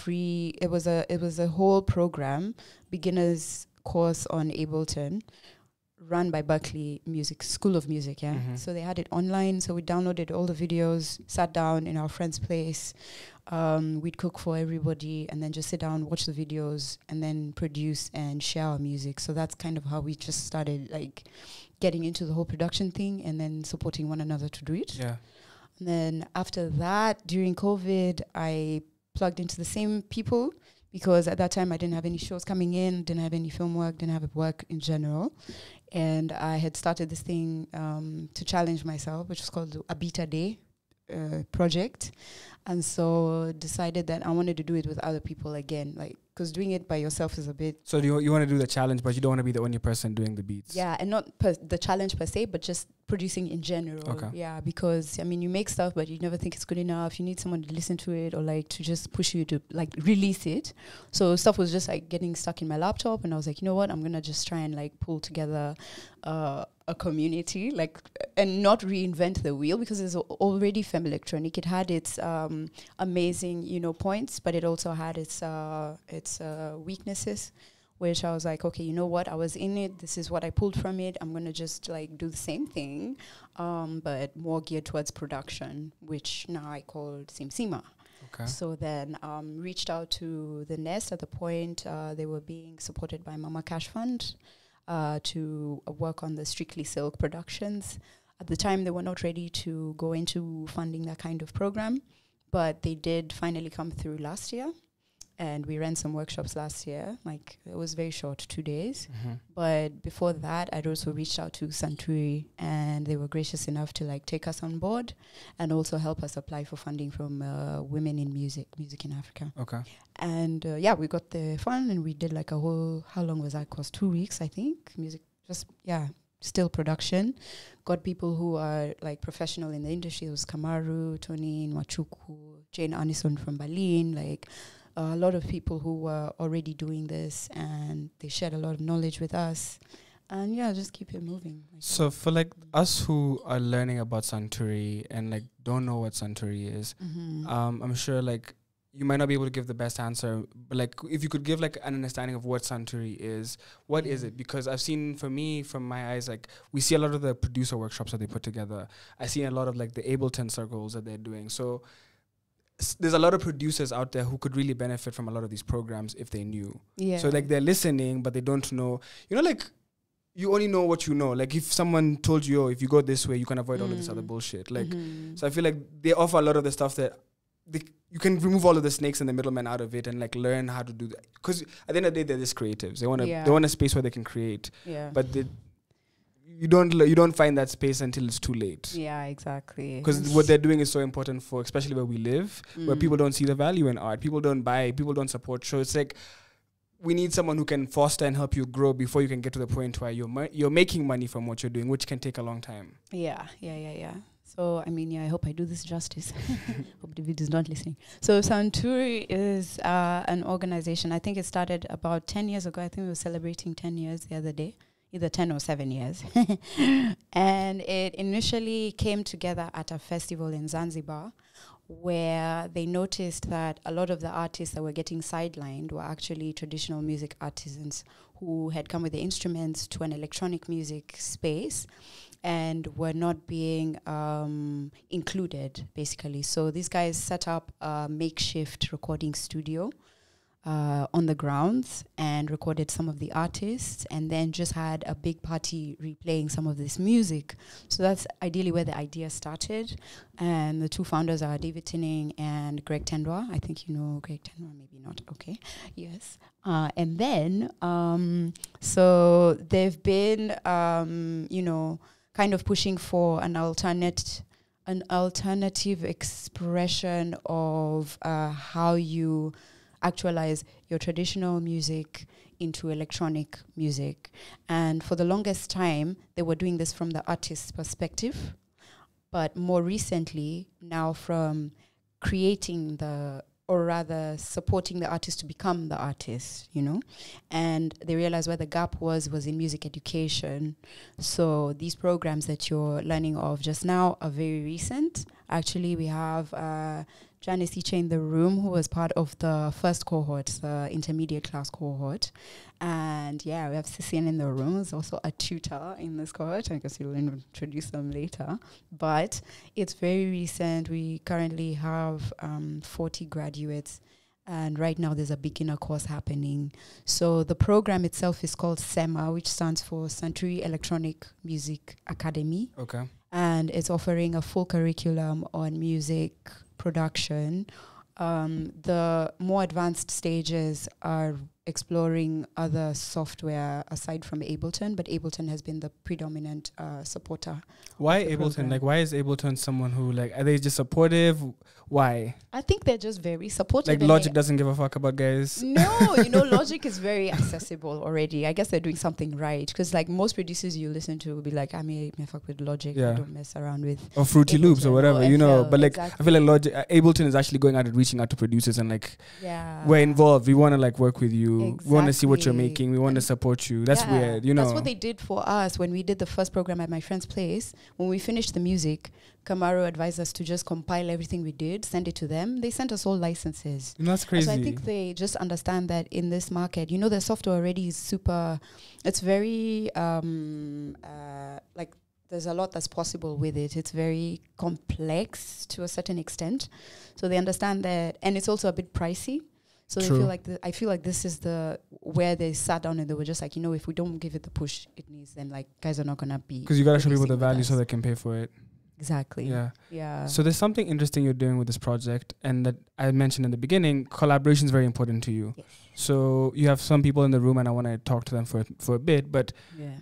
free. It was a whole program, beginners course on Ableton, run by Berkeley School of Music. Yeah. So they had it online. So we downloaded all the videos, sat down in our friend's place. We'd cook for everybody and then just sit down, watch the videos, and then produce and share our music. So that's kind of how we just started like getting into the whole production thing and then supporting one another to do it. Yeah. And then after that, during COVID, I plugged into the same people because at that time I didn't have any shows coming in, didn't have any film work, didn't have work in general. And I had started this thing to challenge myself, which was called a Beta Day project. And so decided that I wanted to do it with other people again, like, because doing it by yourself is a bit... So you want to do the challenge, but you don't want to be the only person doing the beats. Yeah, and not the challenge per se, but just producing in general. Okay. Yeah, because, I mean, you make stuff, but you never think it's good enough. You need someone to listen to it or, like, to just push you to, like, release it. So stuff was just, like, getting stuck in my laptop, and I was like, you know what? I'm going to just try and, like, pull together a community, like, and not reinvent the wheel, because it's already femme electronic. It had its amazing, you know, points, but it also had its weaknesses, which I was like, okay, you know what? I was in it. This is what I pulled from it. I'm going to just, like, do the same thing, but more geared towards production, which now I call Simsima. Okay. So then reached out to the Nest at the point they were being supported by Mama Cash Fund to work on the Strictly Silk productions. At the time, they were not ready to go into funding that kind of program, but they did finally come through last year. And we ran some workshops last year. Like, it was very short, 2 days. But before that, I'd also reached out to Santori, and they were gracious enough to, like, take us on board and also help us apply for funding from Women in Music in Africa. Okay. And yeah, we got the fund, and we did like a whole, how long was that course? 2 weeks, I think. Music, just, yeah, still production. Got people who are, like, professional in the industry. It was Kamaru, Tony Nwachuku, Jane Anison from Berlin, like... a lot of people who were already doing this, and they shared a lot of knowledge with us. And yeah, just keep it moving. So for like us who are learning about Santori and like don't know what Santori is, I'm sure like you might not be able to give the best answer, but like if you could give like an understanding of what Santori is, what is it? Because I've seen, for me, from my eyes, like we see a lot of the producer workshops that they put together. I see a lot of like the Ableton circles that they're doing. So there's a lot of producers out there who could really benefit from a lot of these programs if they knew. Yeah. So like they're listening, but they don't know. You know, like you only know what you know. Like if someone told you, oh, if you go this way, you can avoid all of this other bullshit. Like, so I feel like they offer a lot of the stuff that you can remove all of the snakes and the middlemen out of it and like learn how to do that. Because at the end of the day, they're just creatives. They want a space where they can create. Yeah. But you don't find that space until it's too late. Yeah, exactly. Because what they're doing is so important for, especially where we live, where people don't see the value in art. People don't buy, people don't support. So it's like, we need someone who can foster and help you grow before you can get to the point where you're making money from what you're doing, which can take a long time. Yeah. So, I mean, yeah, I hope I do this justice. Hope David is not listening. So, Santori is an organization. I think it started about 10 years ago. I think we were celebrating 10 years the other day. Either 10 or 7 years. And it initially came together at a festival in Zanzibar, where they noticed that a lot of the artists that were getting sidelined were actually traditional music artisans who had come with the instruments to an electronic music space and were not being included, basically. So these guys set up a makeshift recording studio on the grounds and recorded some of the artists, and then just had a big party replaying some of this music. So that's ideally where the idea started. And the two founders are David Tinning and Greg Tendwa. I think you know Greg Tendwa, maybe not. Okay, yes. And then, so they've been, kind of pushing for an alternative expression of how you actualize your traditional music into electronic music. And for the longest time, they were doing this from the artist's perspective. But more recently, now from creating or rather supporting the artist to become the artist, you know? And they realized where the gap was in music education. So these programs that you're learning of just now are very recent. Actually, we have Janice Iche in the room, who was part of the first cohort, the intermediate class cohort. And yeah, we have Sisian in the room, who's also a tutor in this cohort. I guess we'll introduce them later. But it's very recent. We currently have 40 graduates. And right now there's a beginner course happening. So the program itself is called SEMA, which stands for Santori Electronic Music Academy. Okay. And it's offering a full curriculum on music production. The more advanced stages are exploring other software aside from Ableton, but Ableton has been the predominant supporter. Why Ableton? program. Like, why is Ableton someone who, like, are they just supportive? Why? I think they're just very supportive. Like, Logic doesn't give a fuck about guys? No, Logic is very accessible already. I guess they're doing something right, because like most producers you listen to will be like, I may fuck with Logic. Yeah. I don't mess around with Or Fruity Ableton Loops or whatever, FL, But like, exactly. I feel like Logic, Ableton is actually going out and reaching out to producers and like, yeah, we're involved. We want to like work with you. We want to see what you're Exactly. making. We want to support you. That's weird, That's what they did for us when we did the first program at my friend's place. When we finished the music, Camaro advised us to just compile everything we did, send it to them. They sent us all licenses. That's crazy. So I think they just understand that in this market, the software already is super, it's very, like there's a lot that's possible with it. It's very complex to a certain extent. So they understand that, and it's also a bit pricey. So True. they feel like I feel like this is where they sat down and they were just like, if we don't give it the push it needs, then like guys are not gonna be. Because you gotta show people the producing with value so us. they can pay for it. Exactly. Yeah. Yeah. So there's something interesting you're doing with this project, and that I mentioned in the beginning, collaboration is very important to you. Yes. So you have some people in the room, and I want to talk to them for a bit. But Yeah.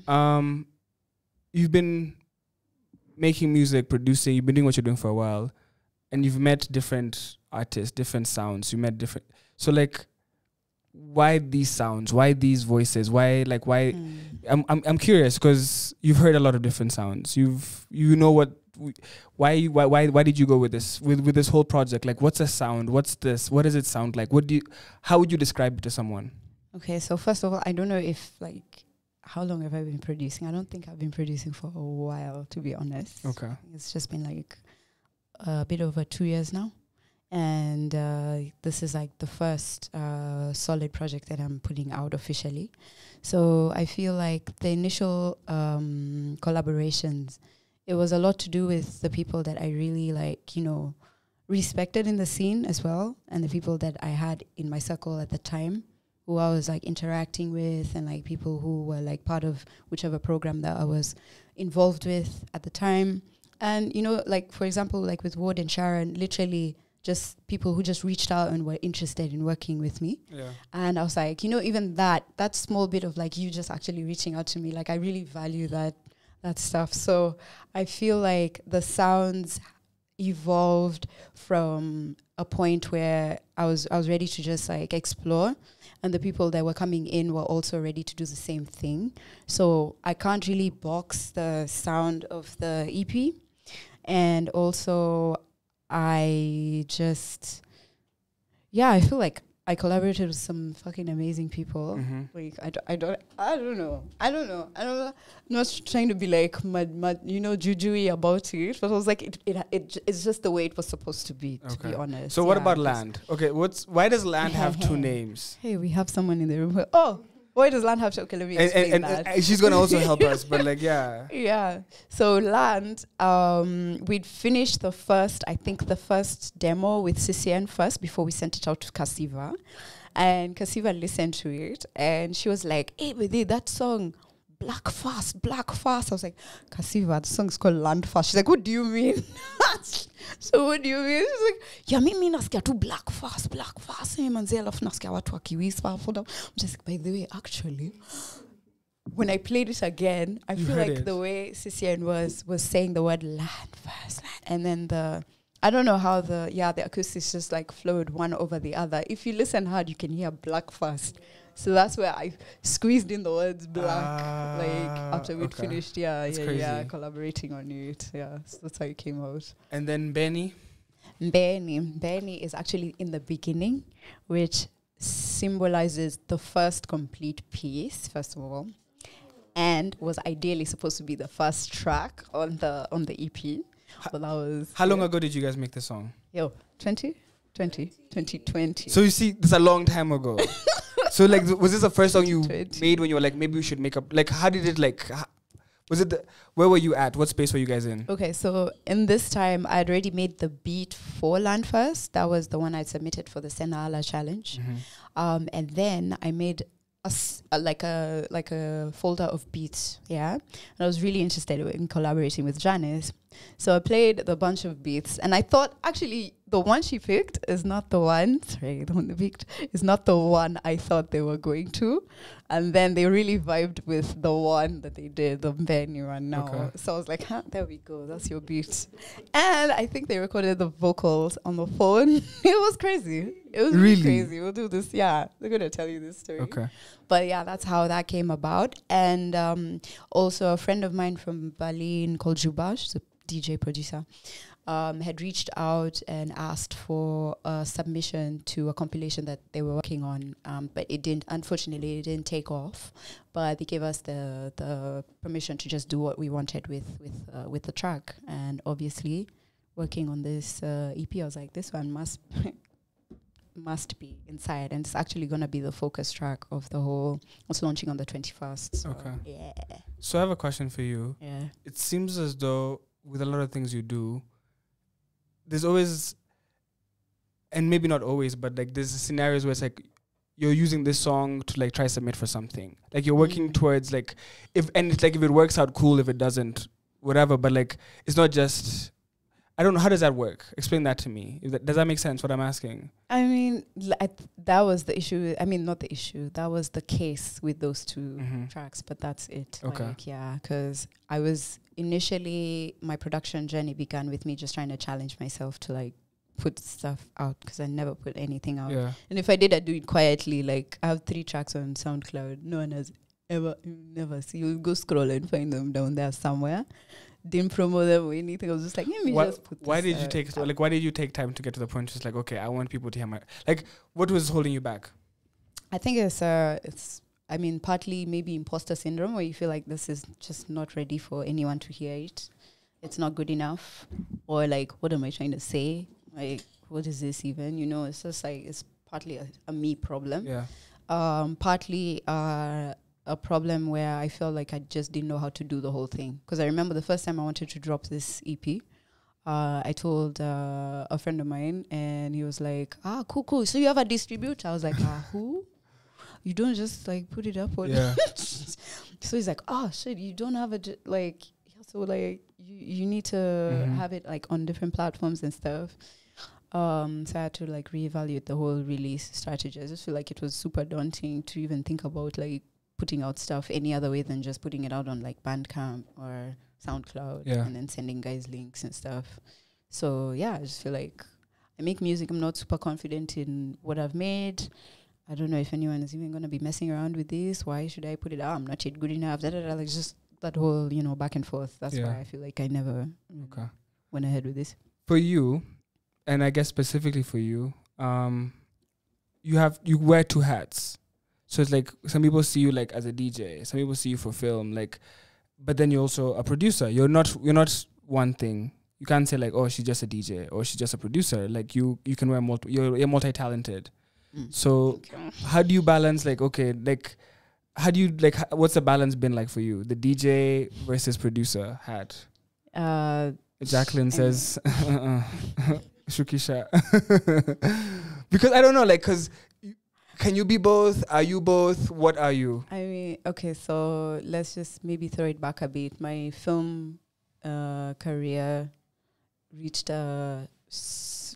you've been making music, producing. You've been doing what you're doing for a while, and you've met different artists, different sounds. You met different. So like, why these sounds? Why these voices? Why? I'm curious because you've heard a lot of different sounds. Why did you go with this with this whole project? Like, what's a sound? What's this? What does it sound like? How would you describe it to someone? Okay, so first of all, I don't know if how long have I been producing? I don't think I've been producing for a while, to be honest. Okay. It's just been like a bit over 2 years now. And this is like the first solid project that I'm putting out officially. So I feel like the initial collaborations, it was a lot to do with the people that I really respected in the scene as well, and the people that I had in my circle at the time who I was like interacting with, and like people who were like part of whichever program that I was involved with at the time. And like for example, like with Ward and Sharon, literally just people who just reached out and were interested in working with me. Yeah. And I was like, even that small bit of like you just actually reaching out to me, like I really value that stuff. So I feel like the sounds evolved from a point where I was ready to just like explore, and the people that were coming in were also ready to do the same thing. So I can't really box the sound of the EP. And also I feel like I collaborated with some fucking amazing people. Mm-hmm. Like I don't know. I'm not trying to be like mad, juju-y about it, but I was like it's just the way it was supposed to be, to be honest. So what about Land? Okay, why does Land have two names? Hey, we have someone in the room. Oh, why does Land have to? Okay, let me explain that. And she's gonna also help us, but like, yeah. Yeah. So Land, we'd finished the first demo with Sisian first before we sent it out to Kasiva. And Kasiva listened to it and she was like, hey, Bede, that song, Black Fast. I was like, Kasiva, the song's called Land Fast. She's like, what do you mean? So what do you mean? She's like, yeah, mimi nasikia tu Black Fast. Manzi alafu nasikia watu wakiwhisper. I'm just like, by the way, actually, when I played it again, I feel like the way Sisian was saying the word land first, and then I don't know how the acoustics just like flowed one over the other. If you listen hard, you can hear Black Fast. So that's where I squeezed in the words black, after we'd finished, collaborating on it. Yeah, so that's how it came out. And then Benny is actually in the beginning, which symbolizes the first complete piece, first of all, and was ideally supposed to be the first track on the EP. But that was... How long ago did you guys make this song? 2020. So you see, this is a long time ago. So like, was this the first song you 2020. made when you were like, maybe we should make up? Like, how did it like? Was it where were you at? What space were you guys in? Okay, so in this time, I'd already made the beat for Land First. That was the one I submitted for the Senala challenge. And then I made like a folder of beats, yeah. And I was really interested in collaborating with Janice. So I played the bunch of beats, and I thought actually the one she picked is not the one. Sorry, the one they picked is not the one I thought they were going to. And then they really vibed with the one that they did, the venue one now. Okay. So I was like, there we go, that's your beat. And I think they recorded the vocals on the phone. It was crazy. It was really crazy. We'll do this. Yeah, they're going to tell you this story. Okay. But yeah, that's how that came about. And also a friend of mine from Berlin called Juba, she's a DJ producer, had reached out and asked for a submission to a compilation that they were working on, but unfortunately it didn't take off. But they gave us the permission to just do what we wanted with the track. And obviously, working on this EP, I was like, this one must be inside, and it's actually gonna be the focus track of the whole. It's launching on the 21st. So Okay. Yeah. So I have a question for you. Yeah. It seems as though with a lot of things you do, there's always, and maybe not always, but like there's scenarios where it's like you're using this song to like try submit for something. Like you're working towards like it's like if it works out, cool. If it doesn't, whatever. But like it's not just. I don't know, how does that work? Explain that to me. Does that make sense? What I'm asking. I mean, that was the issue. I mean, not the issue. That was the case with those two tracks. But that's it. Okay. Like, yeah, because I was initially, my production journey began with me just trying to challenge myself to like put stuff out, because I never put anything out. Yeah. And if I did, I'd do it quietly. Like I have 3 tracks on SoundCloud. No one has never see. You'll go scroll and find them down there somewhere. Didn't promote them or anything. I was just like, let me just put this. Why did you take time to get to the point? Just like, okay, I want people to hear my like. What was holding you back? I think it's I mean, partly maybe imposter syndrome, where you feel like this is just not ready for anyone to hear it. It's not good enough, or like, what am I trying to say? Like, what is this even? You know, it's just like it's partly a me problem. Yeah. Partly a problem where I felt like I just didn't know how to do the whole thing. Because I remember the first time I wanted to drop this EP, I told a friend of mine, and he was like, cool. So you have a distributor? I was like, who? You don't just like put it up on. Yeah. So he's like, shit, you don't have so like you need to have it like on different platforms and stuff. So I had to like reevaluate the whole release strategy. I just feel like it was super daunting to even think about like putting out stuff any other way than just putting it out on like Bandcamp or SoundCloud and then sending guys links and stuff. So yeah, I just feel like I make music. I'm not super confident in what I've made. I don't know if anyone is even going to be messing around with this. Why should I put it out? I'm not yet good enough. Like just that whole, back and forth. That's why I feel like I never went ahead with this. For you, and I guess specifically for you, you wear 2 hats. So it's like some people see you like as a DJ, some people see you for film, like, but then you're also a producer. You're not one thing. You can't say like, oh, she's just a DJ or she's just a producer. Like you can wear you're multi-talented. So how do you balance like, okay, like how do you like what's the balance been like for you? The DJ versus producer hat. Jacqueline says Shukisha. Because I don't know, like, because can you be both? Are you both? What are you? I mean, okay, so let's just maybe throw it back a bit. My film career reached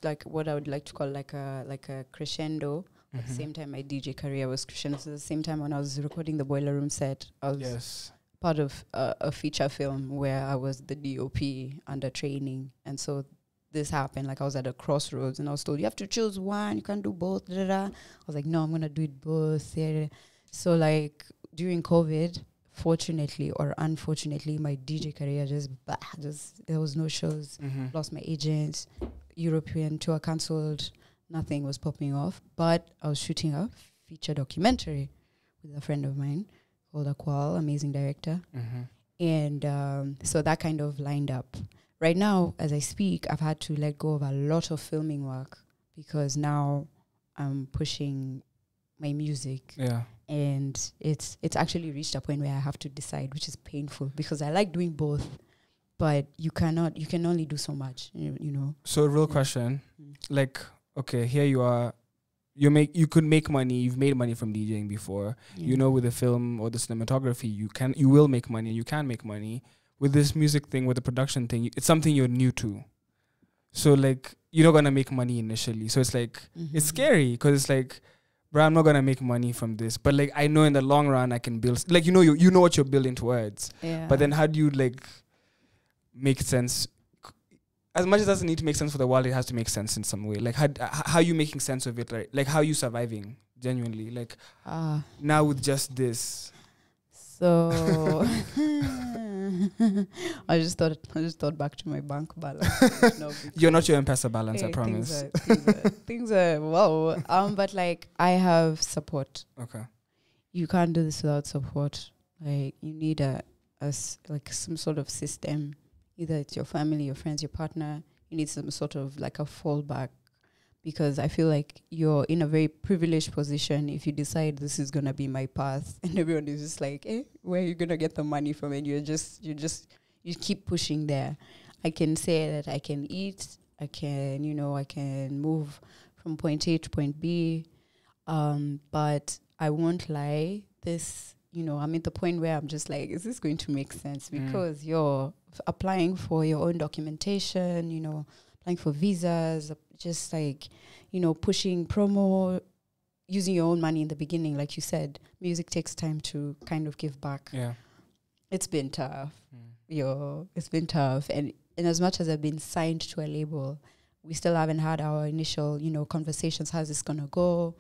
like what I would like to call like a crescendo. At the same time, my DJ career was crescendo. So at the same time, when I was recording the Boiler Room set, I was part of a feature film where I was the DOP under training, and so this happened. Like I was at a crossroads, and I was told you have to choose one. You can't do both. I was like, no, I'm gonna do it both. Yeah. So like during COVID, fortunately or unfortunately, my DJ career just there was no shows. Lost my agent. European tour cancelled. Nothing was popping off. But I was shooting a feature documentary with a friend of mine called Akwal, amazing director. And so that kind of lined up. right now, as I speak, I've had to let go of a lot of filming work because now I'm pushing my music. Yeah. And it's actually reached a point where I have to decide, which is painful because I like doing both, but you can only do so much, you know. So real question, like, okay, here you are, you could make money, you've made money from DJing before, you know, with the film or the cinematography, you will make money, you can make money. With this music thing, with the production thing, it's something you're new to. So like, you're not gonna make money initially. So it's like, it's scary because it's like, bro, I'm not gonna make money from this, but like, I know in the long run I can build, like, you know what you're building towards. Yeah. But then how do you like make sense? As much as it doesn't need to make sense for the world, it has to make sense in some way. Like, how are you making sense of it? Like how are you surviving genuinely? Like, now with just this. So I just thought back to my bank balance. No, you're not your M-Pesa balance, I promise. Things are wow. But like, I have support. Okay. You can't do this without support. Like, you need like some sort of system. Either it's your family, your friends, your partner. You need some sort of like a fallback, because I feel like you're in a very privileged position if you decide this is gonna be my path, and everyone is just like, where are you gonna get the money from? And you keep pushing there. I can say that I can eat, I can move from point A to point B, but I won't lie. I'm at the point where I'm just like, is this going to make sense? Because you're applying for your own documentation, applying for visas, just like, pushing promo, using your own money in the beginning. Like you said, music takes time to kind of give back. Yeah. It's been tough. It's been tough. And as much as I've been signed to a label, we still haven't had our initial, conversations. How's this going to go?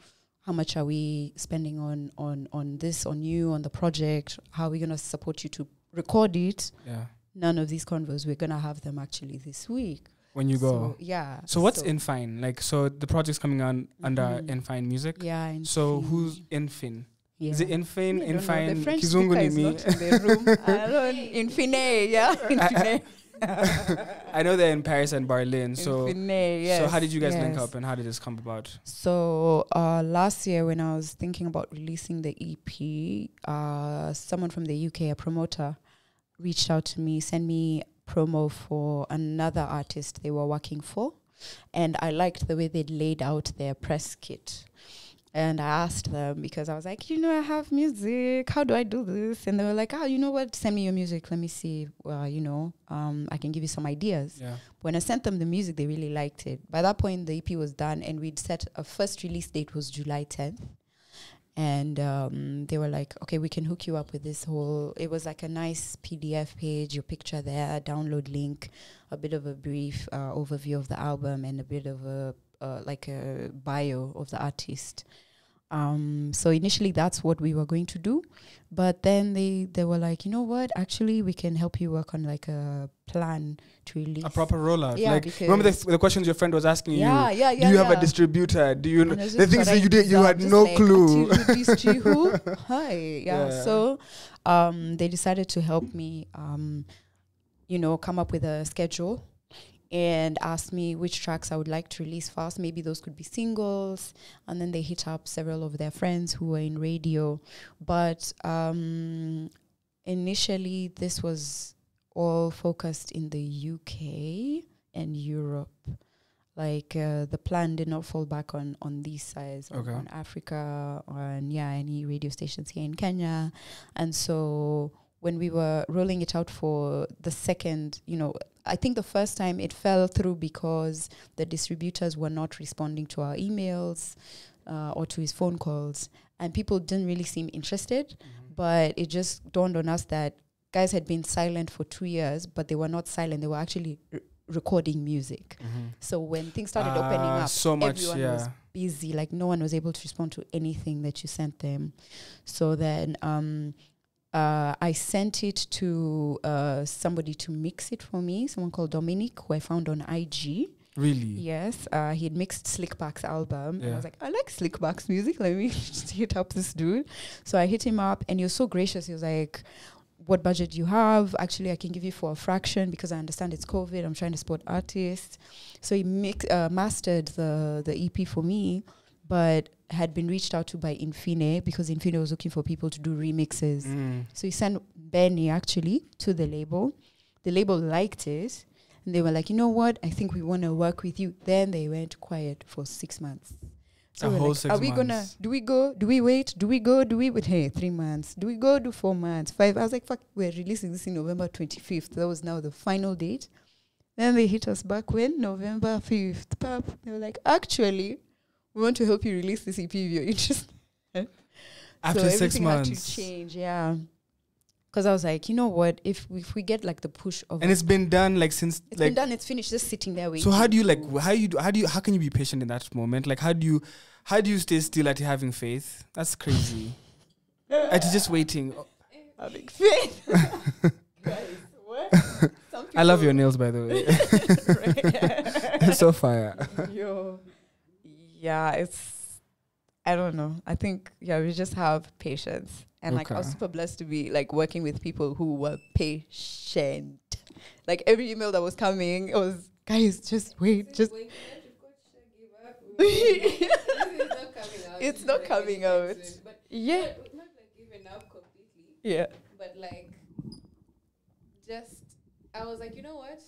How much are we spending on this, on you, on the project? How are we going to support you to record it? Yeah. None of these convos. We're going to have them actually this week. When you go. Yeah. So what's Infine? Like, so the project's coming on under Infine Music? Yeah. So who's Infine? Yeah. Is it Infine? Infine? The French Kizungu is not in the room. I don't Infineo, yeah. Infineo. I know they're in Paris and Berlin. So, yes, so how did you guys link up and how did this come about? So last year when I was thinking about releasing the EP, someone from the UK, a promoter, reached out to me, sent me promo for another artist they were working for. And I liked the way they'd laid out their press kit. And I asked them, because I was like, I have music. How do I do this? And they were like, you know what? Send me your music. Let me see. I can give you some ideas. Yeah. When I sent them the music, they really liked it. By that point, the EP was done, and we'd set a first release date was July 10th. And they were like, okay, we can hook you up with this whole, it was like a nice PDF page, your picture there, download link, a bit of a brief overview of the album, and a bit of a bio of the artist. So initially that's what we were going to do, but then they were like, you know what, actually we can help you work on like a plan to release a proper rollout. Yeah, like, remember the questions your friend was asking you? Yeah. Do you have a distributor? Do you know the things that you did? You had no like, clue. Who? Hi. Yeah. So they decided to help me come up with a schedule and asked me which tracks I would like to release first. Maybe those could be singles. And then they hit up several of their friends who were in radio. But initially, this was all focused in the UK and Europe. Like, the plan did not fall back on these sides, on Africa, on, any radio stations here in Kenya. And so when we were rolling it out for the second, I think the first time it fell through because the distributors were not responding to our emails or to his phone calls, and people didn't really seem interested. But it just dawned on us that guys had been silent for 2 years, but they were not silent. They were actually recording music. So when things started opening up, everyone was busy. Like, no one was able to respond to anything that you sent them. So then I sent it to somebody to mix it for me, someone called Dominic, who I found on IG. Really? Yes. He had mixed Slickback's album. And I was like, I like Slickback's music. Let me just hit up this dude. So I hit him up, and he was so gracious. He was like, what budget you have. Actually, I can give you for a fraction because I understand it's COVID. I'm trying to support artists. So he mastered the EP for me, but had been reached out to by Infineo because Infineo was looking for people to do remixes. So he sent Benny actually to the label. The label liked it. And they were like, you know what? I think we want to work with you. Then they went quiet for 6 months. So a whole like, 6 months. Are we gonna, do we go? Do we wait? Do we go? Do we wait? Hey, 3 months. Do we go? Do 4 months? 5? I was like, fuck, we're releasing this in November 25th. That was now the final date. Then they hit us back when? November 5th. Pap. They were like, actually, we want to help you release this EP if you're interested. After so 6 months. Had to change, yeah. Because I was like, you know what? If we get like the push of, and it's been done like since it's like been done. It's finished. Just sitting there waiting. So how do you how can you be patient in that moment? Like how do you stay still at having faith? That's crazy. At just waiting. Having faith. Guys, what? I love your nails, by the way. It's so fire. Yo, yeah, it's. I don't know. I think we just have patience. And like I was super blessed to be like working with people who were patient. Like every email that was coming, it was, guys, just wait, just. It's not coming out. But yeah. Not like giving up completely. Yeah. But like, just I was like, you know what?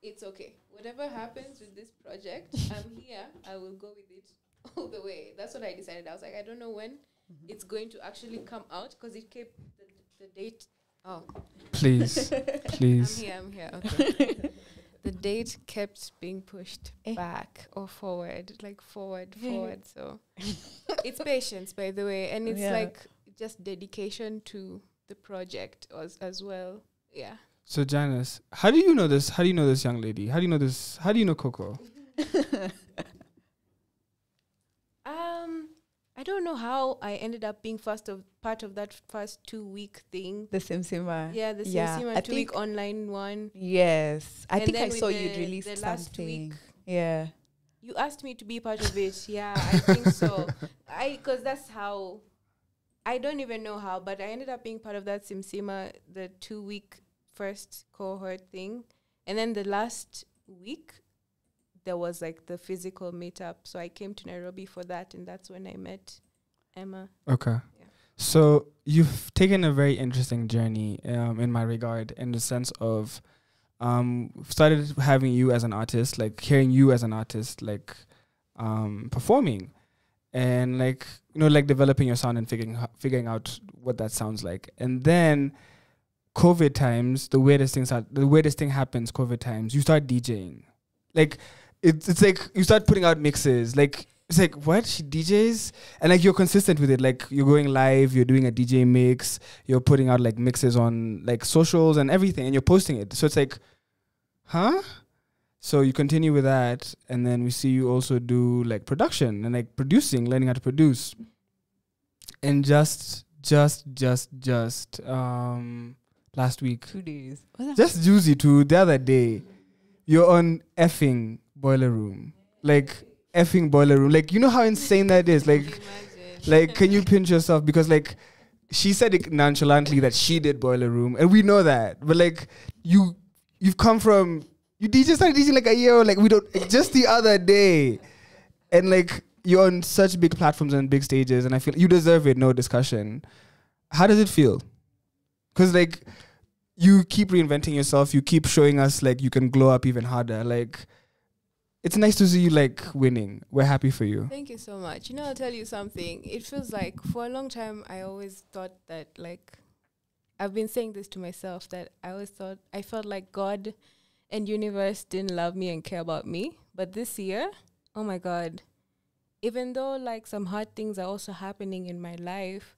It's okay. Whatever happens with this project, I'm here. I will go with it all the way. That's what I decided. I was like, I don't know when it's going to actually come out because it kept the date. Oh, please. I'm here. Okay. The date kept being pushed back or forward, like forward. So it's patience, by the way, and it's like just dedication to the project as well. Yeah. So Janice, how do you know this? How do you know this young lady? How do you know this? How do you know Coco? I don't know how I ended up being part of that first 2-week thing. The Simsima. Yeah, the Simsima 2-week online one. Yes. I And think then I with saw you'd released the last something. week. Yeah. You asked me to be part of it. Yeah, I think so. Because that's how, I don't even know how, but I ended up being part of that Simsima, the 2-week first cohort thing. And then the last week, there was like the physical meetup. So I came to Nairobi for that, and that's when I met Emma. Okay. Yeah. So you've taken a very interesting journey in my regard, in the sense of started having you as an artist, like hearing you as an artist, like performing, and like, you know, like developing your sound and figuring out what that sounds like. And then COVID times, the weirdest thing happens. COVID times, you start DJing. Like it's like you start putting out mixes. Like it's like, what? She DJs? And like you're consistent with it. Like you're going live, you're doing a DJ mix, you're putting out like mixes on like socials and everything, and you're posting it. So it's like, huh? So you continue with that, and then we see you also do like production and like producing, learning how to produce. And just last week, 2 days. just juicy too, the other day, you're on effing Boiler Room. Like effing Boiler Room. Like, you know how insane that is? Like, can you pinch yourself? Because like she said it nonchalantly that she did Boiler Room, and we know that. But like you've come from, you started DJing like a year, like we don't, just the other day. And like you're on such big platforms and big stages, and I feel you deserve it, no discussion. How does it feel? Because like you keep reinventing yourself, you keep showing us like you can glow up even harder. Like it's nice to see you like winning. We're happy for you. Thank you so much. You know, I'll tell you something. It feels like for a long time I always thought that, like, I've been saying this to myself, that I felt like God and universe didn't love me and care about me. But this year, oh my God, even though like some hard things are also happening in my life,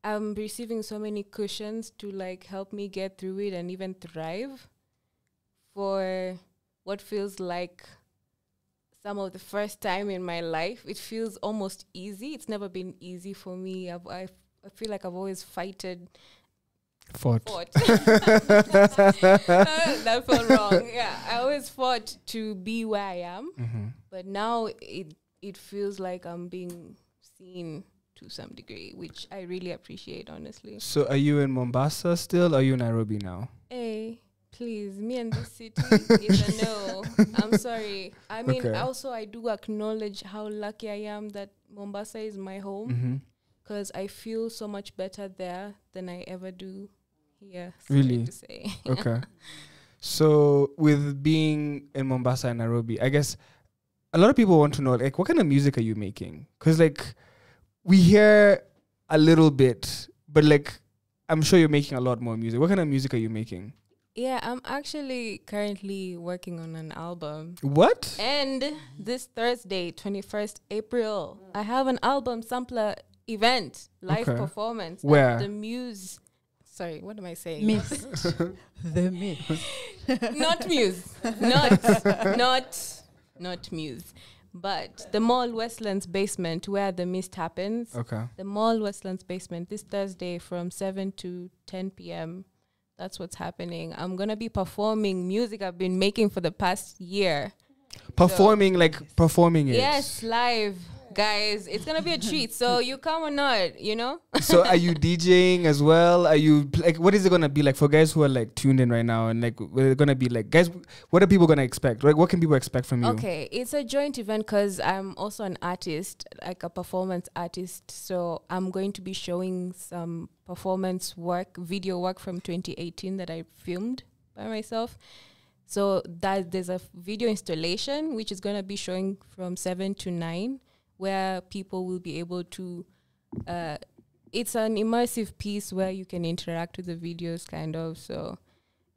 I'm receiving so many cushions to like help me get through it and even thrive for what feels like some of the first time in my life. It feels almost easy. It's never been easy for me. I feel like I've always fought. That felt wrong. Yeah, I always fought to be where I am. Mm-hmm. But now it feels like I'm being seen to some degree, which I really appreciate, honestly. So are you in Mombasa still, or are you in Nairobi now? Hey, please, me and this city is a no. I'm sorry. I mean, also I do acknowledge how lucky I am that Mombasa is my home, because I feel so much better there than I ever do here. Really? To say. Okay. So with being in Mombasa and Nairobi, I guess a lot of people want to know, like, what kind of music are you making? Because, like, we hear a little bit, but, like, I'm sure you're making a lot more music. What kind of music are you making? Yeah, I'm actually currently working on an album. What? And this Thursday, 21st April, I have an album sampler event, live performance. Where? At the Muse. Sorry, what am I saying? Mist. The Mist. Not Muse. Not Muse. But the Mall Westlands basement, where the Mist happens. Okay. The Mall Westlands basement, this Thursday from 7 to 10 p.m. That's what's happening. I'm going to be performing music I've been making for the past year. Performing it? Yes, live. Guys, it's going to be a treat. So you come or not, you know? So are you DJing as well? Are you, like, what is it going to be like for guys who are, like, tuned in right now? And, like, we're going to be like, guys, what are people going to expect? Like, what can people expect from you? Okay, it's a joint event because I'm also an artist, like a performance artist. So I'm going to be showing some performance work, video work from 2018 that I filmed by myself. So that there's a video installation, which is going to be showing from 7 to 9. Where people will be able to, it's an immersive piece where you can interact with the videos, kind of. So,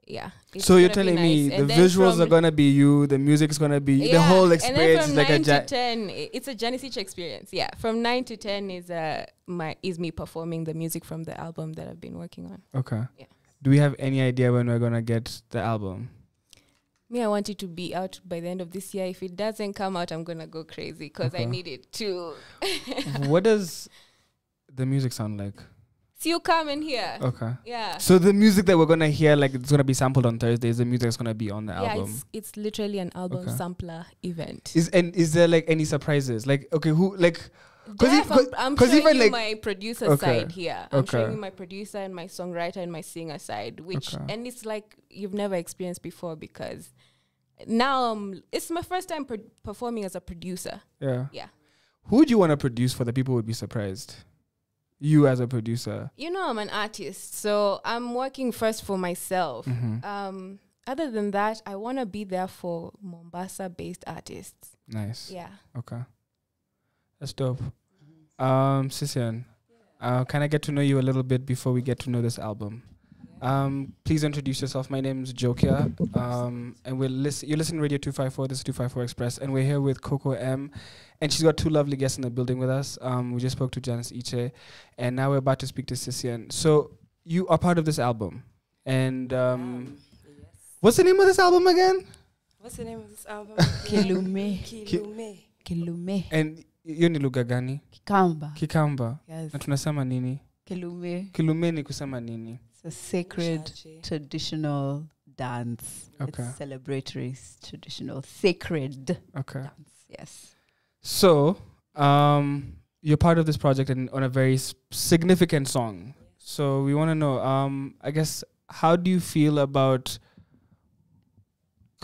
yeah. So you're telling me the visuals are gonna be you, the music's gonna be the whole experience is like a 9 to 10, it's a Janice Iche experience. Yeah, from 9 to 10 is me performing the music from the album that I've been working on. Okay. Yeah. Do we have any idea when we're gonna get the album? I want it to be out by the end of this year. If it doesn't come out, I'm gonna go crazy because I need it to. What does the music sound like? So you come in here. Okay. Yeah. So the music that we're gonna hear, like, it's gonna be sampled on Thursday. Is the music that's gonna be on the album? Yeah, it's literally an album sampler event. Is there, like, any surprises? Like, okay, who, like? I'm showing you my producer side here. I'm showing you my producer and my songwriter and my singer side, which and it's like you've never experienced before because now it's my first time performing as a producer. Yeah. Yeah. Who would you want to produce for that people would be surprised? You as a producer. You know, I'm an artist, so I'm working first for myself. Other than that, I want to be there for Mombasa-based artists. Nice. Yeah. Okay. That's dope. Sisian, can I get to know you a little bit before we get to know this album? Please introduce yourself. My name is Jokia, and you're listening to Radio 254. This is 254 Express, and we're here with Coco Em, and she's got two lovely guests in the building with us. We just spoke to Janice Iche, and now we're about to speak to Sisian. So you are part of this album, and yes. What's the name of this album again? What's the name of this album? Kilumi. Kilumi. And hiyo ni lugha gani? Kikamba. Yes. Na tunasema nini? Kilumi. Kilumi ni kusema nini? It's a sacred traditional dance. Okay. It's celebratory, traditional, sacred dance. Yes. So, you're part of this project and on a very significant song. So we want to know, I guess, how do you feel about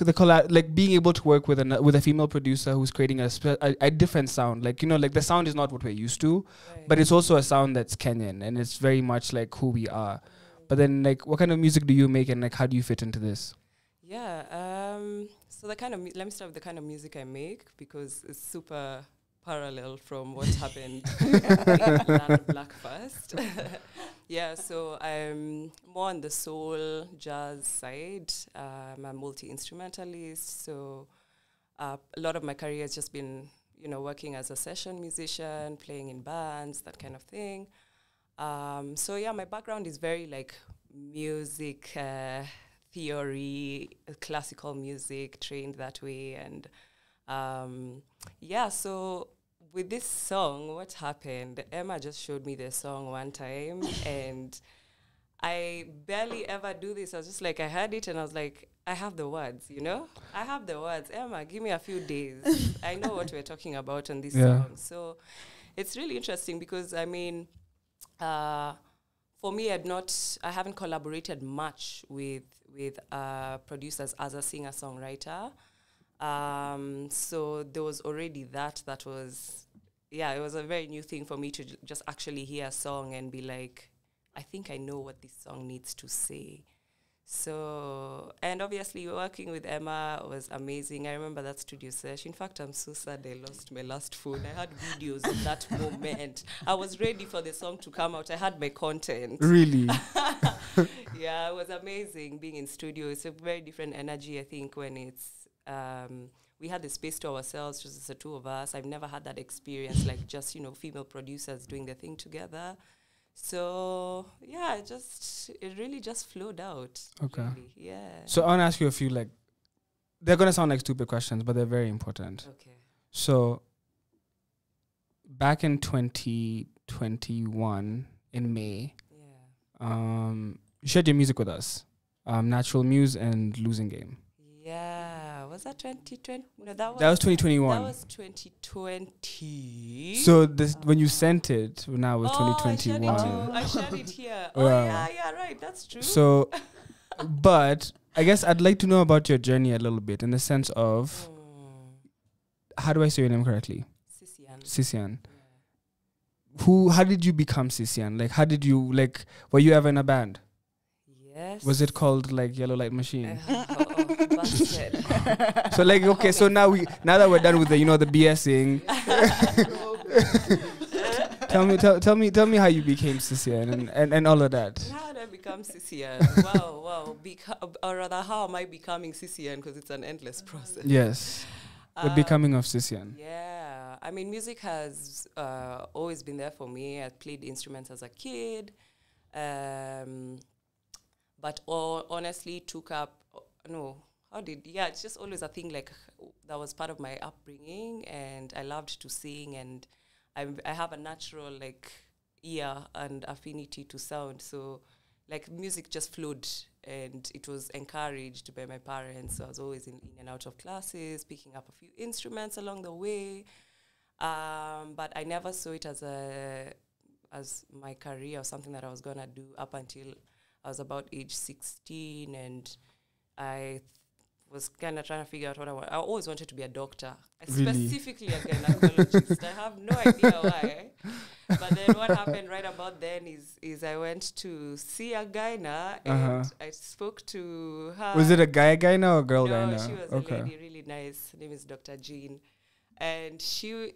the like being able to work with a female producer who's creating a different sound? Like, you know, like the sound is not what we're used to, but it's also a sound that's Kenyan and it's very much like who we are. But then, like, what kind of music do you make and like how do you fit into this? Yeah, so the kind of let me start with the kind of music I make because it's super parallel from what happened in Land Black first. Yeah, so I'm more on the soul jazz side. I'm a multi-instrumentalist, so a lot of my career has just been, you know, working as a session musician, playing in bands, that kind of thing. So yeah, my background is very like music theory, classical music, trained that way, and yeah, so with this song, what happened, Emma just showed me the song one time, and I barely ever do this. I was just like, I heard it, and I was like, I have the words, you know? I have the words. Emma, give me a few days. I know what we're talking about on this song. So it's really interesting because I mean, for me, I haven't collaborated much with producers as a singer-songwriter. So there was already that was, it was a very new thing for me to just actually hear a song and be like, I think I know what this song needs to say. So, and obviously working with Emma was amazing. I remember that studio session. In fact, I'm so sad I lost my last phone. I had videos of that moment. I was ready for the song to come out. I had my content. Really? Yeah, it was amazing being in studio. It's a very different energy, I think, when it's, we had the space to ourselves, just the two of us. I've never had that experience, like just, female producers doing the thing together. So yeah, it really just flowed out. Okay. Really, yeah. So I want to ask you a few, like, they're going to sound like stupid questions, but they're very important. Okay. So back in 2021 in May, you shared your music with us, Natural Muse and Losing Game. Yeah, was that 2020? No, that was 2021. That was 2020. So when you sent it, now it was 2021. I shared it here. Yeah, right, that's true. So, but I guess I'd like to know about your journey a little bit in the sense of, how do I say your name correctly? Sisian. Yeah. How did you become Sisian? Like, were you ever in a band? Yes. Was it called like Yellow Light Machine? Busted. So like, okay, so now that we're done with the the BSing, tell me how you became Sisian and all of that. How did I become Sisian? Wow. Or rather, how am I becoming Sisian? Because it's an endless process. Yes, the becoming of Sisian. Yeah, I mean, music has always been there for me. I played instruments as a kid. But honestly took up, it's just always a thing like that was part of my upbringing, and I loved to sing, and I have a natural like ear and affinity to sound, so like music just flowed, and it was encouraged by my parents, so I was always in and out of classes, picking up a few instruments along the way, but I never saw it as my career or something that I was gonna do up until I was about age 16, and I was kind of trying to figure out what I want. I always wanted to be a doctor, specifically a gynecologist. I have no idea why. But then what happened right about then is I went to see a gyna, and I spoke to her. Was it a gyna or a girl gyna? No, she was a lady, really nice. Her name is Dr. Jean. And so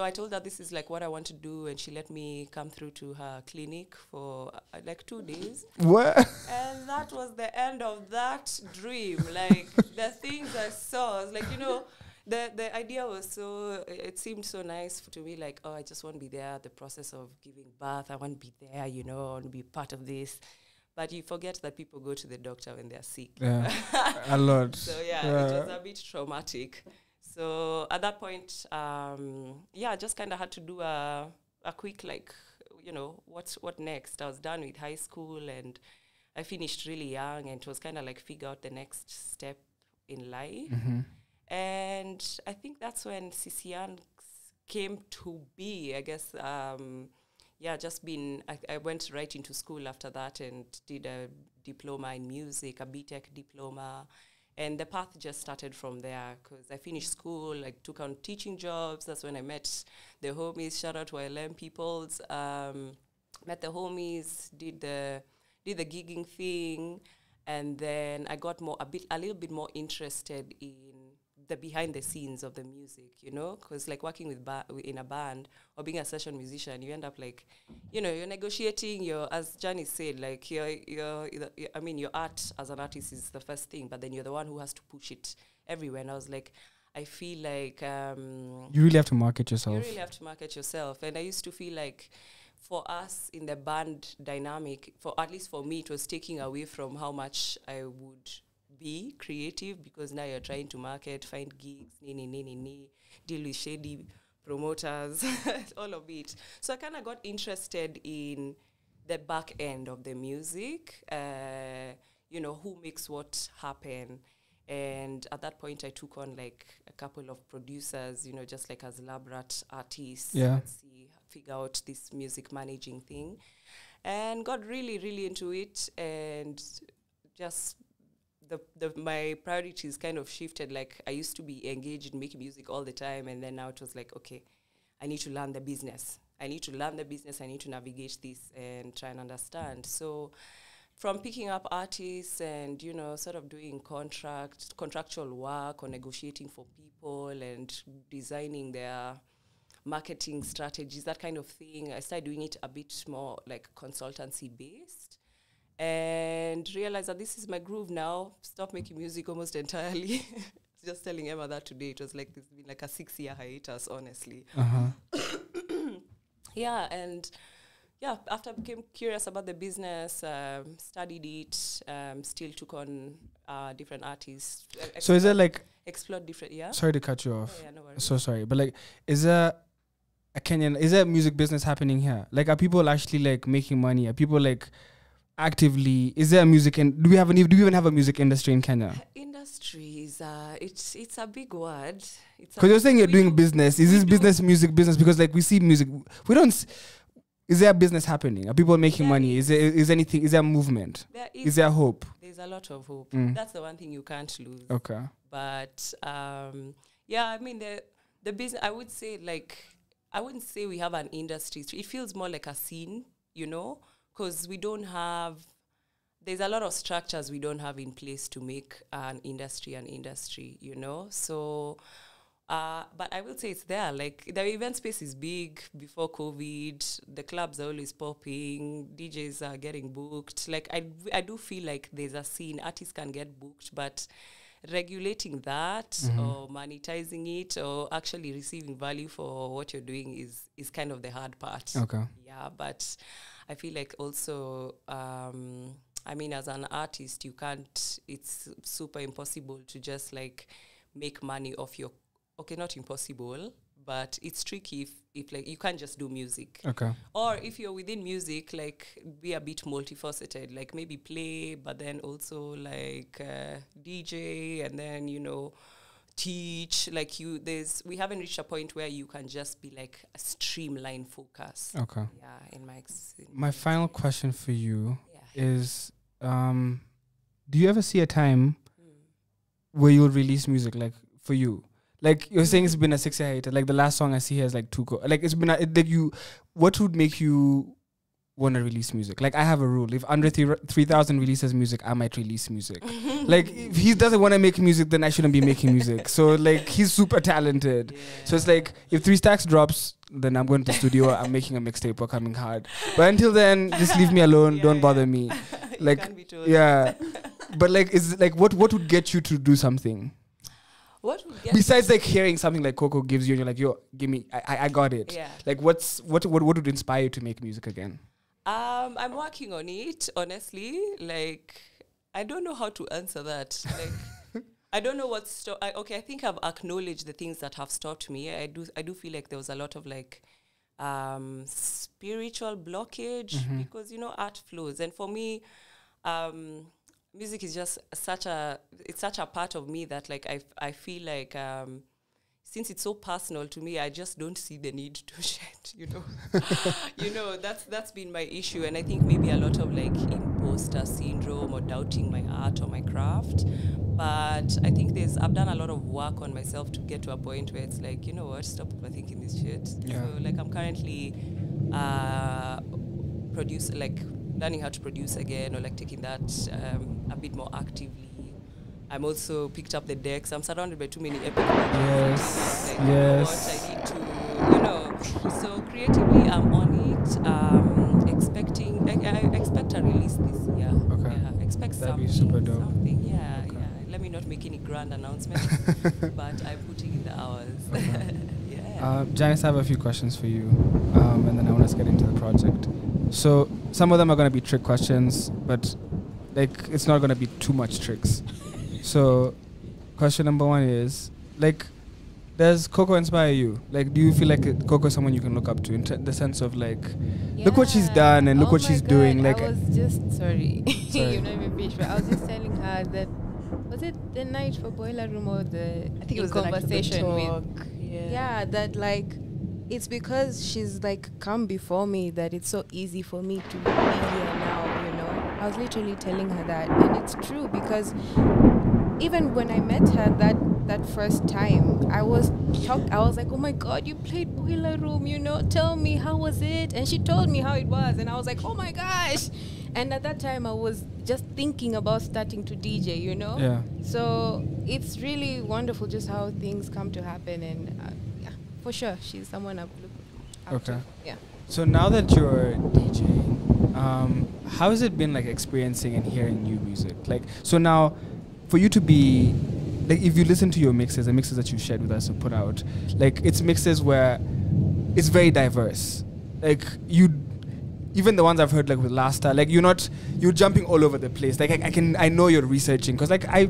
I told her this is like what I want to do, and she let me come through to her clinic for like 2 days. What? And that was the end of that dream. Like the things I saw, I was like, the idea was it seemed so nice to me, like, I just want to be there, the process of giving birth, I want to be there, I want to be part of this. But you forget that people go to the doctor when they're sick. Yeah, a lot. So it was a bit traumatic. So at that point, I just kind of had to do a quick, like, what next? I was done with high school, and I finished really young, and it was kind of like figure out the next step in life. Mm-hmm. And I think that's when Sisian came to be, I guess. I went right into school after that and did a diploma in music, a BTech diploma. And the path just started from there, because I finished school, I took on teaching jobs. That's when I met the homies. Shout out to ILM peoples. Met the homies, did the gigging thing, and then I got a little bit more interested in the behind the scenes of the music, because like working in a band or being a session musician, you end up like, you're negotiating as Janice said, like your art as an artist is the first thing, but then you're the one who has to push it everywhere. And I was like, I feel like you really have to market yourself. You really have to market yourself. And I used to feel like for us in the band dynamic, at least for me, it was taking away from how much I would be creative, because now you're trying to market, find gigs, deal with shady promoters, all of it. So I kind of got interested in the back end of the music, who makes what happen. And at that point, I took on like a couple of producers, just like as lab rat artists. Yeah. Figure out this music managing thing, and got really, really into it, and just my priorities kind of shifted. Like I used to be engaged in making music all the time, and then now it was like, okay, I need to learn the business. I need to navigate this and try and understand. So from picking up artists and, sort of doing contractual work or negotiating for people and designing their marketing strategies, that kind of thing, I started doing it a bit more like consultancy based, and realized that this is my groove now. Stop making music almost entirely. Just telling Emma that today. It was like this been like a 6-year hiatus, honestly. Yeah, and after I became curious about the business, studied it, still took on different artists. So is it like explored different? Yeah. Sorry to cut you off. Yeah, no worries. So sorry, but like, is there a music business happening here? Like, are people actually like making money? Are people like actively? Is there a music and do we even have a music industry in Kenya? Industries, it's a big word. Because you're saying you're doing business. Is this business music business? Because like we see music, we don't. Is there a business happening? Are people making money? Is there a movement? Is there hope? There's a lot of hope. That's the one thing you can't lose. Okay. But I mean the business. I would say I wouldn't say we have an industry. It feels more like a scene, because we don't have. There's a lot of structures we don't have in place to make an industry, So, but I will say it's there. Like, the event space is big before COVID. The clubs are always popping. DJs are getting booked. Like, I do feel like there's a scene. Artists can get booked, but regulating that or monetizing it or actually receiving value for what you're doing is kind of the hard part. Okay. Yeah, but I feel like also... I mean, as an artist, it's super impossible to just like make money off your, not impossible, but it's tricky if like you can't just do music. Okay. Or if you're within music, like be a bit multifaceted, like maybe play, but then also like DJ and then, teach. Like we haven't reached a point where you can just be like a streamlined focus. Okay. Yeah, my final question for you is, do you ever see a time where you'll release music, like for you? Like you're saying, it's been a 6-year hiatus. Like the last song I see here is like Coco. Like it's been what would make you want to release music? Like I have a rule: if under 3,000 releases music, I might release music. Like if he doesn't want to make music, then I shouldn't be making music. So like he's super talented. Yeah. So it's like if 3 Stacks drops, then I'm going to the studio. I'm making a mixtape or coming hard. But until then, just leave me alone. Don't bother me. Like but like is like what would get you to do something? What would get besides like hearing something like Coco gives you and you're like, yo, give me, I got it. Yeah. Like what would inspire you to make music again? I'm working on it, honestly. Like I don't know how to answer that. Like I don't know what's I think I've acknowledged the things that have stopped me. I do feel like there was a lot of like spiritual blockage because art flows, and for me music is just such a part of me that like I feel like since it's so personal to me, I just don't see the need to share, that's been my issue. And I think maybe a lot of like imposter syndrome or doubting my art or my craft. But I think I've done a lot of work on myself to get to a point where it's like, you know what, stop overthinking this shit. Yeah. So like I'm currently learning how to produce again, or like taking that a bit more actively. I'm also picked up the decks. I'm surrounded by too many epic yes. Like, yes. You know what, I need to, so creatively I'm on it. I expect a release this year. Okay. Yeah, expect That'd something. Be super dope. Something, yeah, okay. yeah. Let me not make any grand announcements, but I'm putting in the hours. Okay. Yeah. Janice, I have a few questions for you, and then I want to get into the project. So some of them are going to be trick questions, but like it's not going to be too much tricks. So question number 1 is, like, does Coco inspire you? Like, do you feel like Coco is someone you can look up to in the sense of like, look what she's done and look what she's doing? Like, I was just sorry. You're not even finished, but I was just telling her that was it the night for Boiler Room or the I think it was the conversation night with of the talk. yeah, that like it's because she's like come before me that it's so easy for me to be here now, you know. I was literally telling her that, and it's true because even when I met her that first time, I was shocked. I was like, oh my God, you played Boiler Room, you know, tell me how was it? And she told me how it was, and I was like, oh my gosh. And at that time I was just thinking about starting to DJ, you know. Yeah. So it's really wonderful just how things come to happen, and yeah, for sure she's someone I've looked up to. Yeah. So now that you're DJing, how has it been like experiencing and hearing new music? Like, so now, for you to be, like, if you listen to your mixes, the mixes that you shared with us and put out, like, it's mixes where it's very diverse. Like, even the ones I've heard, like with Lasta, like you're jumping all over the place. Like I know you're researching, because like I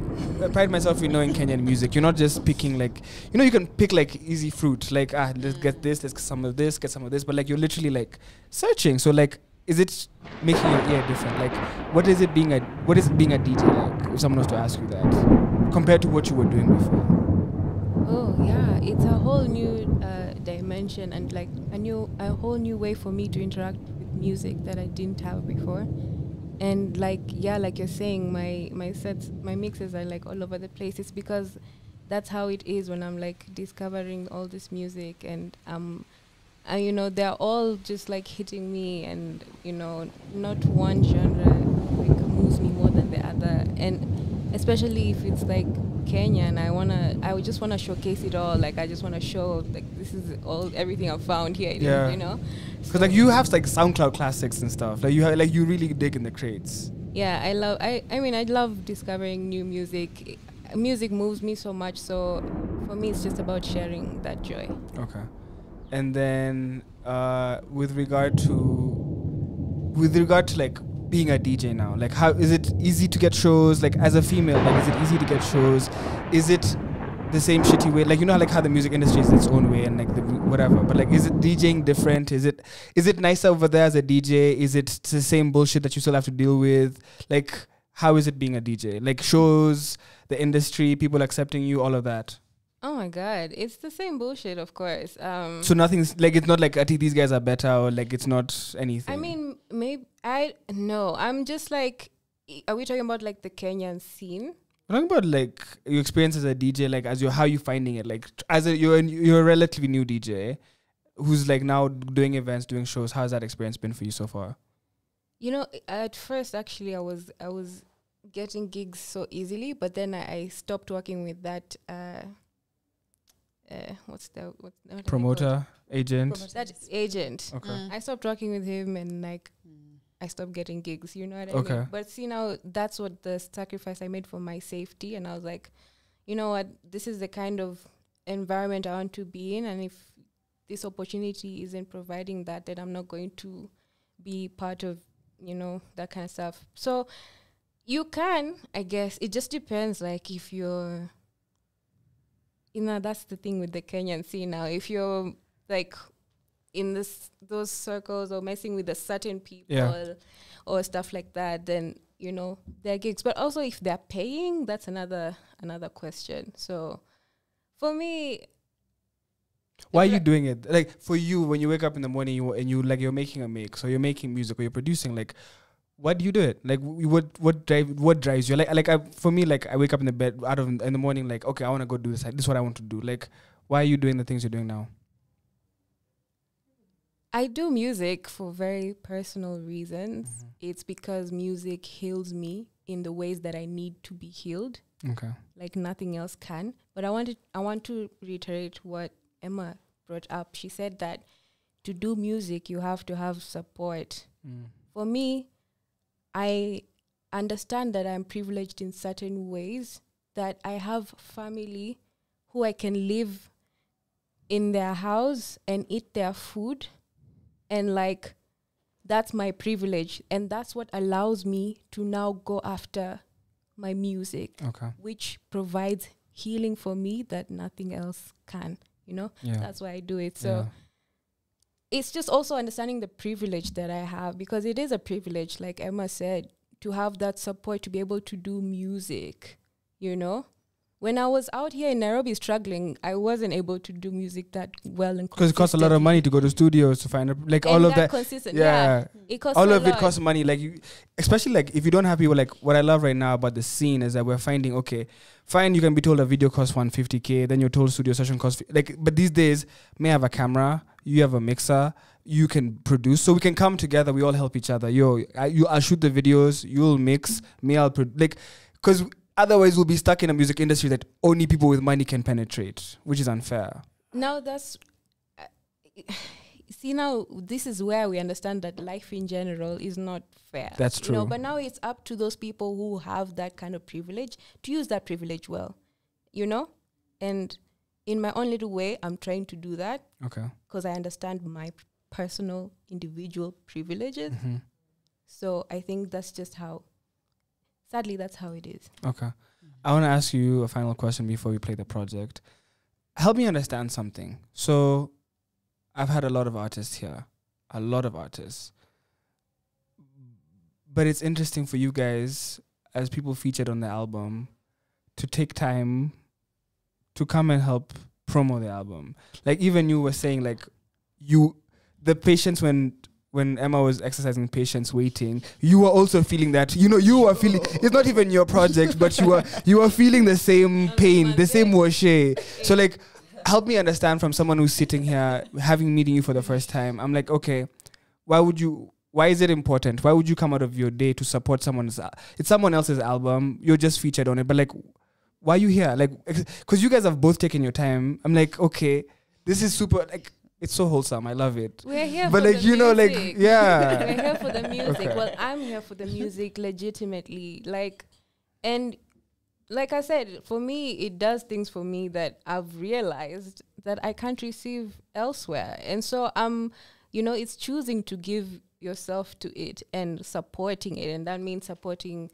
pride myself in knowing Kenyan music. You're not just picking like, you know, you can pick like easy fruit, like let's get this, let's get some of this, but like you're literally like searching. So like, is it making your ear different? Like, what is it being a DJ like? If someone was to ask you that, compared to what you were doing before. Oh yeah, it's a whole new dimension, and like a whole new way for me to interact with music that I didn't have before. And like, yeah, like you're saying, my mixes are like all over the place. It's because that's how it is when I'm like discovering all this music, and you know, they're all just like hitting me, and you know, not one genre like moves me more than the other. And especially if it's like Kenyan, I would just wanna showcase it all. Like I just wanna show like this is everything I've found here. Yeah. You know, because like you have like SoundCloud classics and stuff. Like you really dig in the crates. Yeah, I mean I love discovering new music. Music moves me so much. So for me, it's just about sharing that joy. Okay. And then with regard to like being a DJ now, like how is it easy to get shows? Like as a female, like is it easy to get shows? Is it the same shitty way? Like, you know, like how the music industry is its own way and like the whatever. But like, is it DJing different? Is it nicer over there as a DJ? Is it the same bullshit that you still have to deal with? Like, how is it being a DJ? Like shows, the industry, people accepting you, all of that. Oh my God, it's the same bullshit, of course. So nothing's like, it's not like I think these guys are better, or like it's not anything. I mean, I'm just like, are we talking about like the Kenyan scene? I'm talking about like your experience as a DJ, like how you finding it, like you're a relatively new DJ who's like now doing events, doing shows. How's that experience been for you so far? You know, at first actually I was getting gigs so easily, but then I stopped working with that. What's promoter, agent? That agent. Okay. I stopped working with him, and like I stopped getting gigs. You know what I Okay. mean? But see, now that's what the sacrifice I made for my safety, and I was like, you know what? This is the kind of environment I want to be in, and if this opportunity isn't providing that, then I'm not going to be part of, you know, that kind of stuff. So you can, I guess, it just depends. Like if you're, you know, that's the thing with the Kenyan scene now. If you're like in those circles or messing with a certain people or stuff like that, then, you know, they're gigs. But also if they're paying, that's another question. So for me, why are you doing it? Like for you, when you wake up in the morning you're making a mix, or you're making music, or you're producing, like, why do you do it? Like, what drives you? For me, like, I wake up in the morning, like, okay, I want to go do this. This is what I want to do. Like, why are you doing the things you're doing now? I do music for very personal reasons. Mm-hmm. It's because music heals me in the ways that I need to be healed. Okay. Like nothing else can. But I want to reiterate what Emma brought up. She said that to do music, you have to have support. For me, I understand that I'm privileged in certain ways, that I have family who I can live in their house and eat their food. And like, that's my privilege. And that's what allows me to now go after my music, which provides healing for me that nothing else can, you know? Yeah. That's why I do it. So it's just also understanding the privilege that I have, because it is a privilege, like Emma said, to have that support, to be able to do music, you know. When I was out here in Nairobi struggling, I wasn't able to do music that well and because it costs a lot of money to go to studios to find like and all of that. Consistent. Yeah, it costs all a of lot. it costs money. Like especially like if you don't have people, like what I love right now about the scene is that we're finding, okay, fine, you can be told a video costs 150K, then you're told studio session costs but these days may have a camera, you have a mixer, you can produce, so we can come together, we all help each other. I'll shoot the videos, you'll mix, me I'll because otherwise we'll be stuck in a music industry that only people with money can penetrate, which is unfair. Now that's see, now this is where we understand that life in general is not fair. That's true. You know, but now it's up to those people who have that kind of privilege to use that privilege well, you know? And in my own little way, I'm trying to do that. Okay. Because I understand my personal, individual privileges. So I think that's just how, sadly, that's how it is. Okay. I want to ask you a final question before we play the project. Help me understand something. So I've had a lot of artists here, but it's interesting for you guys as people featured on the album to take time to come and help promo the album. Like even you were saying, like the patience when Emma was exercising patience waiting, you were also feeling that, you know, you were feeling, it's not even your project, but you were feeling the same pain, the same washe. So like, help me understand from someone who's sitting here, meeting you for the first time. I'm like, okay, why is it important? Why would you come out of your day to support it's someone else's album, you're just featured on it, but like, why are you here? Like, because you guys have both taken your time. I'm like, okay, this is super, like, it's so wholesome. I love it. We're here but for like, the you know, music. like, yeah. We're here for the music. Okay. Well, I'm here for the music legitimately. Like, and like I said, for me, it does things for me that I've realized that I can't receive elsewhere. And so you know, it's choosing to give yourself to it and supporting it. And that means supporting,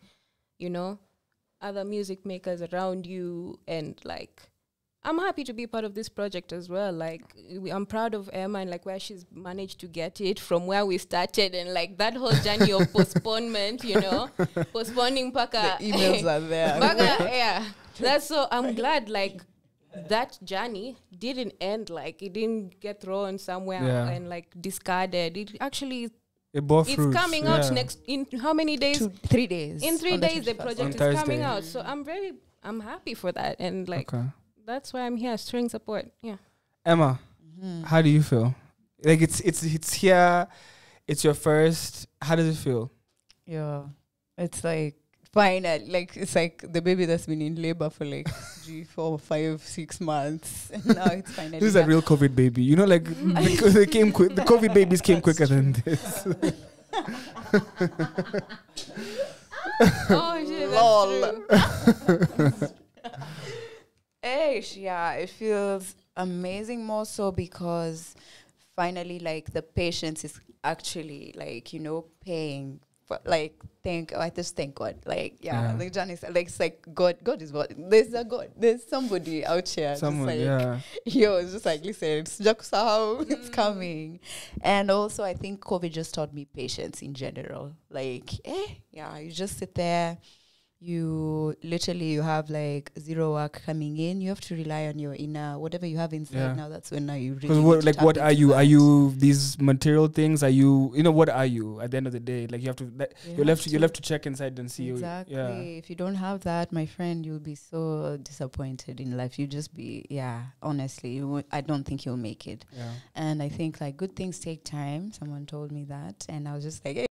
you know, other music makers around you. And like, I'm happy to be part of this project as well. Like, I'm proud of Emma and like where she's managed to get it from where we started, and like that whole journey of postponement, you know, postponing paka. The emails are there. Yeah. That's so, I'm glad like that journey didn't end, like it didn't get thrown somewhere and like discarded. It actually, it bore it's fruits. coming out next, in how many days? 3 days. In 3 days, the project On is coming Thursday. out. So I'm happy for that. And like, that's why I'm here, showing support. Yeah. Emma, how do you feel? Like it's here, it's your first. How does it feel? Yeah, it's like finally, like it's like the baby that's been in labor for like 3, 4, 5, 6 months. And now it's finally. This is a real COVID baby. You know, like because they came quick. The COVID babies came quicker than this. Oh shit, that's true. Yeah, it feels amazing, more so because finally, like, the patience is actually, like, you know, paying. For, like, I just thank God. Like, like Janice, like, it's like God is what? There's a God. There's somebody out here. Someone, just like, yo, it's just like, listen, it's just how it's coming. And also, I think COVID just taught me patience in general. Like, you just sit there. You have like zero work coming in. You have to rely on your inner, whatever you have inside now. That's when now you really because what are you? Are you these material things? Are you what are you at the end of the day? Like you have to, you're left to check inside and see. Exactly. If you don't have that, my friend, you'll be so disappointed in life. You just be, honestly, I don't think you'll make it. And I think like good things take time. Someone told me that, and I was just like, hey.